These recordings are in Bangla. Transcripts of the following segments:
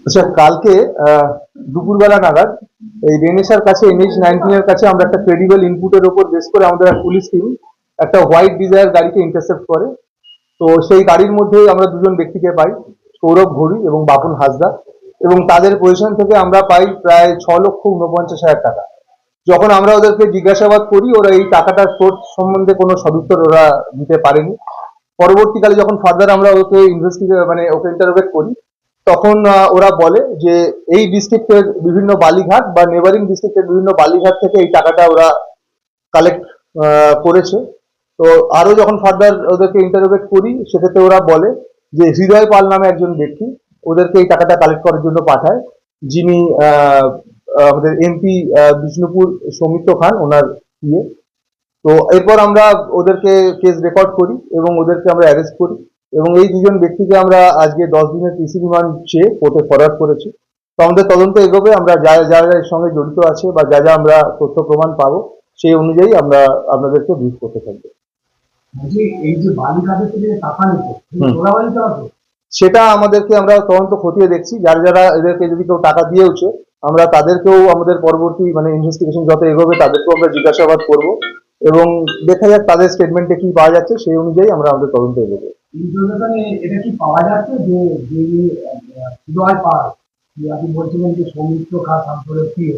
আচ্ছা, কালকে দুপুরবেলা নাগাদ এই রেনেসার কাছে NH-19 এর কাছে আমরা একটা ক্রেডিবল ইনপুটের উপর বেস করে আমাদের পুলিশ টিম একটা হোয়াইট ডিজায়ার গাড়িকে ইন্টারসেপ্ট করে। তো সেই গাড়ির মধ্যে আমরা দুজন ব্যক্তিকে পাই, সৌরভ ঘড়ি এবং বাপুন হাসদা, এবং তাদের পজিশন থেকে আমরা পাই প্রায় 6,49,000 টাকা। যখন আমরা ওদেরকে জিজ্ঞাসাবাদ করি, ওরা এই টাকাটার সোর্স সম্বন্ধে কোনো সদুত্তর ওরা দিতে পারেনি। পরবর্তীকালে যখন ফার্দার আমরা ওকে ওকে ইন্টারোগেট করি, তখন ওরা বলে যে এই ডিস্ট্রিক্টের বিভিন্ন বালিঘাট বা নেবারিং ডিস্ট্রিক্টের বিভিন্ন বালিঘাট থেকে এই টাকাটা ওরা কালেক্ট করেছে। তো আরো যখন ফার্দার ওদেরকে ইন্টারোগেট করি, সেক্ষেত্রে ওরা বলে যে হৃদয় পাল নামে একজন ব্যক্তি ওদেরকে এই টাকাটা কালেক্ট করার জন্য পাঠায়, যিনি আমাদের MP বিষ্ণুপুর সৌমিত্র খান ওনার ইয়ে। তো এরপর আমরা ওদেরকে কেস রেকর্ড করি এবং ওদেরকে আমরা অ্যারেস্ট করি, এবং এই দুজন ব্যক্তিকে আমরা আজকে 10 দিনের PC রিমান্ড চেয়ে কোর্টে ফরওয়ার্ড করেছি। তো আমাদের তদন্ত এগোবে, আমরা যা যা এর সঙ্গে জড়িত আছে বা যা যা আমরা তথ্য প্রমাণ পাবো সেই অনুযায়ী আমরা আপনাদেরকে ব্রিফ করতে থাকবো। এই যে বালিঘাটের থেকে টাকা নিতে সেটা আমাদেরকে আমরা তদন্ত খতিয়ে দেখছি। যারা এদেরকে যদি কেউ টাকা দিয়েওছে, আমরা তাদেরকেও আমাদের পরবর্তী ইনভেস্টিগেশন যত এগোবে তাদেরকেও আমরা জিজ্ঞাসাবাদ করব, এবং দেখা যাক তাদের স্টেটমেন্টে কি পাওয়া যাচ্ছে, সেই অনুযায়ী আমরা আমাদের তদন্ত এগোবো। এটা কি পাওয়া যাচ্ছে যে হৃদয় পাল, আপনি বলছিলেন যে সৌমিত্র খান শান্তরের প্রিয়,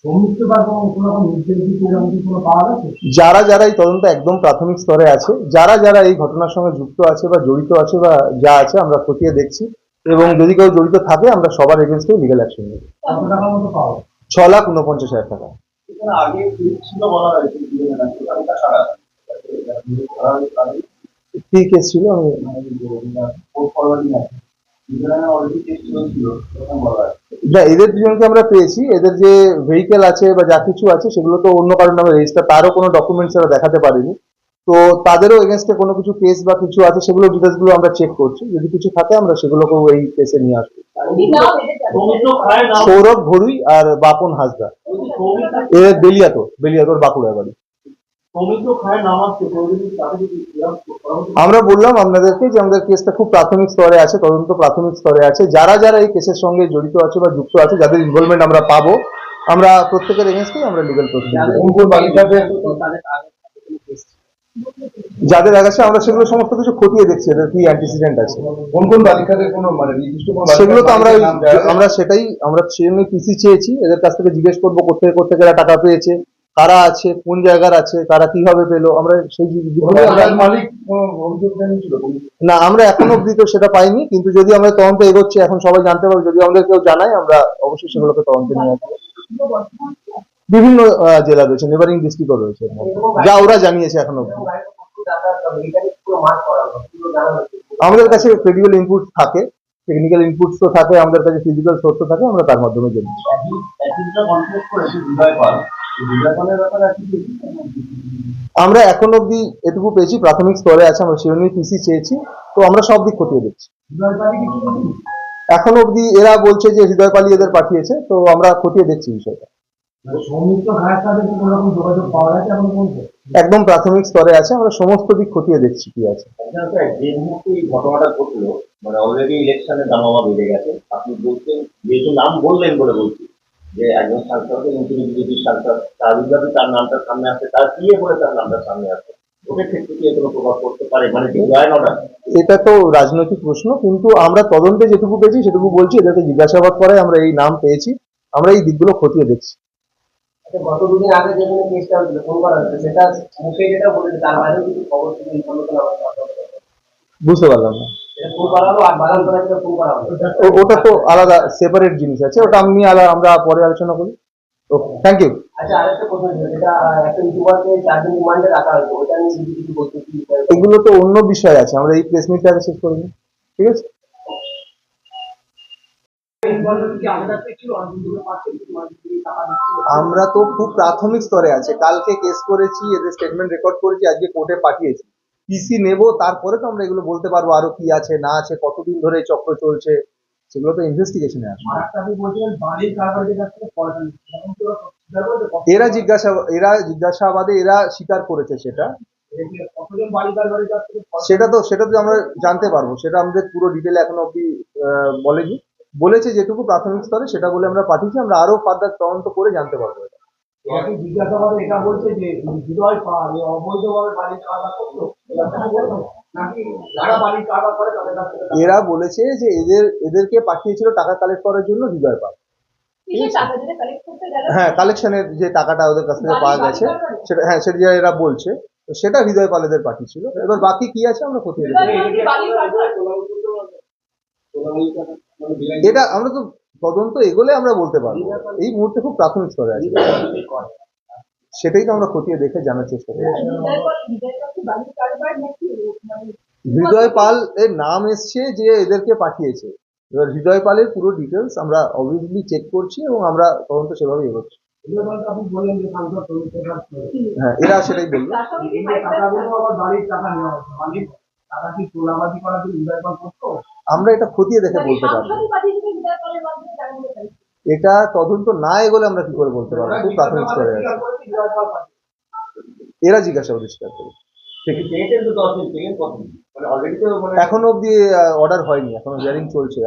সৌমিত্র খান কোনো রকম নির্দেশ দিতে কোনো পাওয়া গেছে? যারা যারা এই তদন্ত একদম প্রাথমিক স্তরে আছে, যারা যারা এই ঘটনার সঙ্গে যুক্ত আছে বা জড়িত আছে বা যা আছে, আমরা খতিয়ে দেখছি, এবং যদি কেউ জড়িত থাকে আমরা সবার এগেনস্টে লিগ্যাল অ্যাকশন নেব। কত টাকার মতো পাওয়া? 6,49,000 টাকা। আগে ছিল বলা হয়েছে কি কেস ছিল? আমি না, এদের দুজনকে আমরা পেয়েছি। এদের যে ভেহিকেল আছে বা যা কিছু আছে সেগুলো তো অন্য কারোর নামে রেজিস্টার, তারও কোনো ডকুমেন্টস এরা দেখাতে পারেনি। তো তাদেরও এগেনস্টে কোনো কিছু কেস বা কিছু আছে, সেগুলো ডিটেলস গুলো আমরা চেক করছি। যদি কিছু থাকে আমরা সেগুলোকেও এই কেসে নিয়ে আসবো। সৌরভ ঘড়ুই আর বাপন হাসদা, এদের বেলিয়াতোর বাঁকুড়া বাড়ি। আমরা বললাম আপনাদেরকে যে আমাদের কেসটা খুব প্রাথমিক স্তরে আছে, তদন্ত প্রাথমিক স্তরে আছে। যারা যারা এই কেসের সঙ্গে জড়িত আছে বা যুক্ত আছে, যাদের ইনভলভমেন্ট আমরা পাবো, আমরা প্রত্যেকের এগেনস্টেই আমরা লিগ্যাল যাদের আছে আমরা সেগুলো সমস্ত কিছু খতিয়ে দেখছি, এদের কি অ্যান্টিসিডেন্ট আছে, কোন কোন বালিকাদের কোনো নির্দিষ্ট সেগুলো তো আমরা সেজন্যই PC চেয়েছি। এদের কাছ থেকে জিজ্ঞেস করবো কোথেকে এরা টাকা পেয়েছে, কারা আছে, কোন জায়গার আছে, কারা কিভাবে পেলো। আমরা সেই মালিক অভিযোগ জানিয়েছিল না, আমরা এখনো অব্দি তো সেটা পাইনি, কিন্তু যদি আমরা তদন্ত এগোচ্ছি, এখন সবাই জানতে পারবে। যদি আমাদের কেউ জানায়, আমরা অবশ্যই সেগুলোকে তদন্তে নিয়ে আসবো। বিভিন্ন জেলা রয়েছে, নেবারিং ডিস্ট্রিক্টও রয়েছে, যা ওরা জানিয়েছে এখনো অব্দি। আমাদের কাছে ক্রেডিবল ইনপুট থাকে, টেকনিক্যাল ইনপুটস তো থাকে, আমাদের কাছে ফিজিক্যাল সোর্স থাকে, আমরা তার মাধ্যমে জানি। আমরা এখন অব্দি এটুকু পেয়েছি, প্রাথমিক স্তরে আছে, আমরা সেজন্যই PC চেয়েছি। তো আমরা সব দিক খতিয়ে দেখছি। এখন অব্দি এরা বলছে যে হৃদয় পালি এদের পাঠিয়েছে, তো আমরা খতিয়ে দেখছি বিষয়টা। একদম প্রাথমিক স্তরে আছে, আমরা সমস্ত দিক খতিয়ে দেখছি কি আছে। যে মুহূর্তে এই ঘটনাটা ঘটলো, অলরেডি ইলেকশনের দামামা বেড়ে গেছে। আপনি বলছেন, যেহেতু নাম বললেন বলে বলছি, যে একজন সাংসদ এবং তিনি বিজেপির সাংসদ, তার বিভাগে তার নামটা সামনে আসে, তার বিয়ে বলে তার নামটা সামনে আসে, ওদের ক্ষেত্রে কি কোনো প্রভাব পড়তে পারে? এটা তো রাজনৈতিক প্রশ্ন, কিন্তু আমরা তদন্তে যেটুকু পেয়েছি সেটুকু বলছি। এদেরকে জিজ্ঞাসাবাদ করে আমরা এই নাম পেয়েছি, আমরা এই দিকগুলো খতিয়ে দেখছি। গত দুদিন আগে যেখানে কেসটা হয়েছিল ফোন করা হয়েছে, সেটা মুখে যেটা বলেছে তার বাইরেও কিছু খবর ছিল, ইনফরমেশন বুঝতে পারলাম না। ওটা তো আলাদা সেপারেট জিনিস আছে, ওটা আমি আমরা পরে আলোচনা করি। তো থ্যাংক ইউ। আচ্ছা, আরেকটা প্রশ্ন ছিল, যেটা একটা ইউটিউবারকে 4 দিন রিমান্ডে রাখা হয়েছে, ওটা নিয়ে কিছু বলতে কি? এগুলো তো অন্য বিষয় আছে, আমরা এই প্রেস মিটটা আগে শেষ করে নিই, ঠিক আছে? আমরা তো খুব প্রাথমিক স্তরে আছে, কালকে কেস করেছি, এদের স্টেটমেন্ট রেকর্ড করেছি, আজকে কোর্টে পাঠিয়েছি। PC নেব, তারপরে তো আমরা এগুলো বলতে পারবো আরো কি আছে না আছে, কতদিন ধরে চক্র চলছে, সেগুলো তো ইনভেস্টিগেশনে আছে। এরা জিজ্ঞাসাবাদে এরা স্বীকার করেছে সেটা। সেটা তো আমরা জানতে পারবো, সেটা আমাদের পুরো ডিটেলে এখনো অব্দি বলেনি। বলেছে যেটুকু প্রাথমিক স্তরে সেটা বলে আমরা পাঠিয়েছি, আমরা আরো ফার্দার তদন্ত করে জানতে পারবো এটা। এটা কি জিজ্ঞাসাবাদে এটা বলছে যে হৃদয় পাল অবৈধভাবে বাড়ির কারবার করতো, এরকম কিছু বলবে? নাকি যারা বাড়ির কারবার করে তাদের কাছ থেকে এরা বলেছে যে এদেরকে পাঠিয়েছিল টাকা কালেক্ট করার জন্য হৃদয় পাল। কিসের টাকা যেটা কালেক্ট করতে গেল? হ্যাঁ, কালেকশনের যে টাকাটা ওদের কাছ থেকে পাওয়া গেছে সেটা, হ্যাঁ সেটা যা এরা বলছে, তো সেটা হৃদয় পাল এদের পাঠিয়েছিল। এবার বাকি কি আছে আমরা খতিয়ে দেখবো। এটা আমরা তো তদন্ত এগোলে আমরা বলতে পারবো, এই মুহূর্তে খুব প্রাথমিক স্তরে আছে, সেটাই তো আমরা খতিয়ে দেখে জানার চেষ্টা করছি। হৃদয় পাল এর নাম এসছে যে এদেরকে পাঠিয়েছে, এবার হৃদয় পালের পুরো ডিটেলস আমরা অবভিয়াসলি চেক করছি এবং আমরা তদন্ত সেভাবে এগোচ্ছি। আপনি বললেন যে সাংসদ সমিতির কাছ থেকে হ্যাঁ, এরা সেটাই বললো। এই যে টাকাগুলো আবার বাড়ির টাকা নেওয়া হচ্ছে, মানে টাকা কি তোলাবাজি করার জন্য হৃদয় পাল করতো? আমরা এটা খতিয়ে দেখে বলতে পারবো, এটা তদন্ত না এগোলে আমরা কি করে বলতে পারবো, খুব প্রাথমিক স্তরে আছে। হৃদয় পাল পাঠিয়েছে। এরা জিজ্ঞাসাবাদ স্বীকার করে। পেয়েছেন তো 10 দিন থেকে কত, মানে অলরেডি তো মানে এখনো অব্দি অর্ডার হয়নি, এখনো হিয়ারিং চলছে।